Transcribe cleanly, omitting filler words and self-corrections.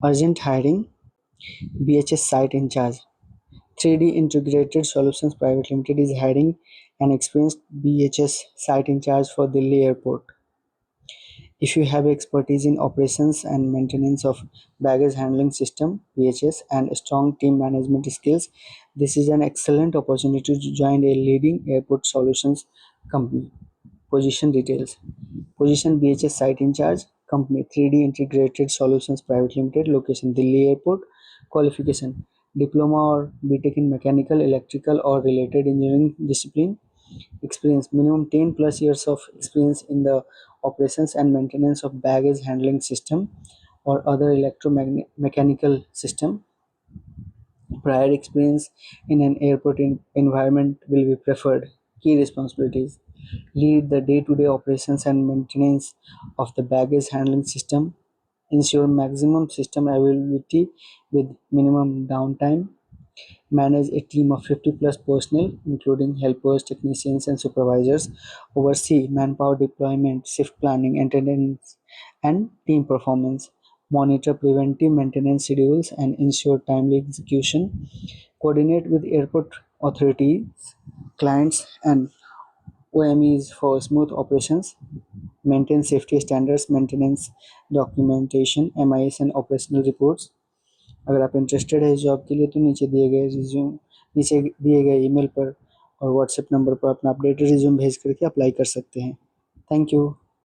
Urgent hiring, BHS Site In-Charge. 3D Integrated Solutions Private Limited is hiring an experienced BHS Site In-Charge for Delhi Airport. If you have expertise in operations and maintenance of baggage handling system (BHS) and strong team management skills, this is an excellent opportunity to join a leading airport solutions company. Position details. Position BHS Site In-Charge. Company 3D Integrated Solutions Private Limited. Location Delhi Airport. Qualification Diploma or B.Tech in mechanical, electrical or related engineering discipline. Experience minimum 10 plus years of experience in the operations and maintenance of baggage handling system or other electromechanical system. Prior experience in an airport environment will be preferred. Key responsibilities: lead the day-to-day operations and maintenance of the baggage handling system, ensure maximum system availability with minimum downtime, manage a team of 50 plus personnel, including helpers, technicians, and supervisors, oversee manpower deployment, shift planning, attendance, and team performance, monitor preventive maintenance schedules, and ensure timely execution, coordinate with airport authorities, clients, and OMEs for smooth operations, maintain safety standards, maintenance documentation, MIS, and operational reports. अगर आप interested है इस job के लिए तो नीचे दिए गए ईमेल पर और व्हाट्सएप नंबर पर अपना अपडेटेड रिज्यूम भेज करके अप्लाई कर सकते हैं। Thank you.